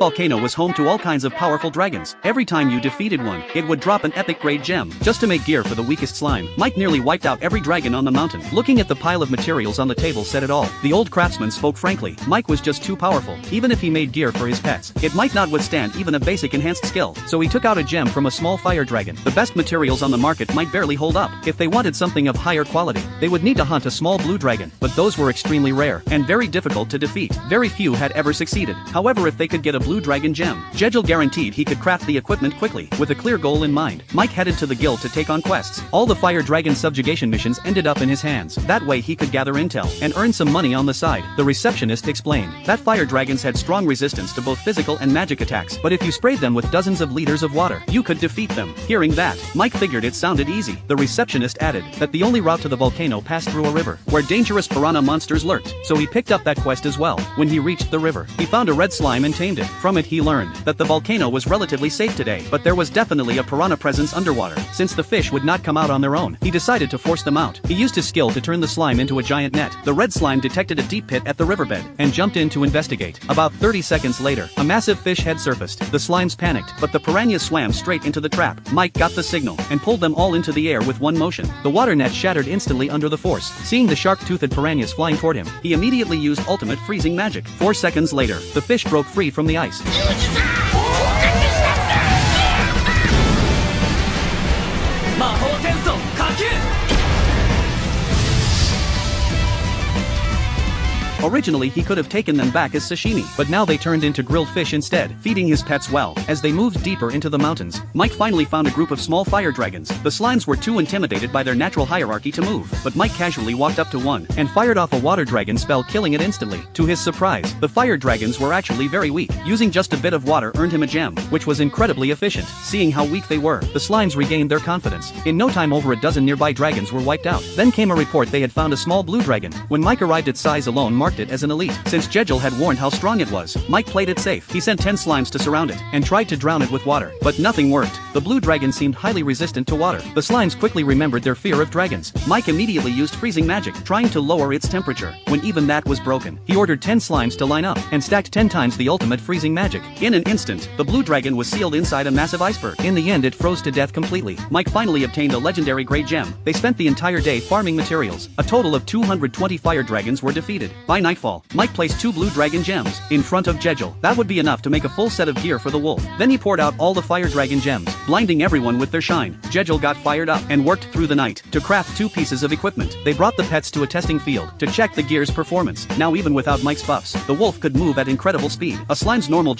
volcano was home to all kinds of powerful dragons. Every time you defeated one, it would drop an epic grade gem. Just to make gear for the weakest slime, Mike nearly wiped out every dragon on the mountain. Looking at the pile of materials on the table said it all. The old craftsman spoke frankly. Mike was just too powerful. Even if he made gear for his pets, it might not withstand even a basic enhanced skill. So he took out a gem from a small fire dragon. The best materials on the market might barely hold up. If they wanted something of higher quality, they would need to hunt a small blue dragon, but those were extremely rare and very difficult to defeat. Very few had ever succeeded. However, if they could get a blue dragon gem, Jegel guaranteed he could craft the equipment quickly. With a clear goal in mind, Mike headed to the guild to take on quests. All the fire dragon subjugation missions ended up in his hands. That way he could gather intel and earn some money on the side. The receptionist explained that fire dragons had strong resistance to both physical and magic attacks, but if you sprayed them with dozens of liters of water, you could defeat them. Hearing that, Mike figured it sounded easy. The receptionist added that the only route to the volcano passed through a river, where dangerous piranha monsters lurked, so he picked up that quest as well. When he reached the river, he found a red slime and tamed it. From it he learned that the volcano was relatively safe today, but there was definitely a piranha presence underwater. Since the fish would not come out on their own, he decided to force them out. He used his skill to turn the slime into a giant net. The red slime detected a deep pit at the riverbed and jumped in to investigate. About 30 seconds later, a massive fish head surfaced. The slimes panicked, but the piranhas swam straight into the trap. Mike got the signal and pulled them all into the air with one motion. The water net shattered instantly under the force. Seeing the shark-toothed piranhas flying toward him, he immediately used ultimate freezing magic. 4 seconds later, the fish broke free from the ice. Originally he could have taken them back as sashimi, but now they turned into grilled fish instead, feeding his pets well. As they moved deeper into the mountains, Mike finally found a group of small fire dragons. The slimes were too intimidated by their natural hierarchy to move, but Mike casually walked up to one and fired off a water dragon spell, killing it instantly. To his surprise, the fire dragons were actually very weak. Using just a bit of water earned him a gem, which was incredibly efficient. Seeing how weak they were, the slimes regained their confidence. In no time over a dozen nearby dragons were wiped out. Then came a report they had found a small blue dragon. When Mike arrived, its size alone marked it as an elite. Since Jegel had warned how strong it was, Mike played it safe. He sent 10 slimes to surround it and tried to drown it with water, but nothing worked. The blue dragon seemed highly resistant to water. The slimes quickly remembered their fear of dragons. Mike immediately used freezing magic, trying to lower its temperature. When even that was broken, he ordered 10 slimes to line up and stacked 10 times the ultimate freezing magic. In an instant, the blue dragon was sealed inside a massive iceberg. In the end, it froze to death completely. Mike finally obtained a legendary grey gem. They spent the entire day farming materials. A total of 220 fire dragons were defeated. By nightfall, Mike placed 2 blue dragon gems in front of Jegel. That would be enough to make a full set of gear for the wolf. Then he poured out all the fire dragon gems, blinding everyone with their shine. Jegel got fired up and worked through the night to craft 2 pieces of equipment. They brought the pets to a testing field to check the gear's performance. Now even without Mike's buffs, the wolf could move at incredible speed. A slime's normal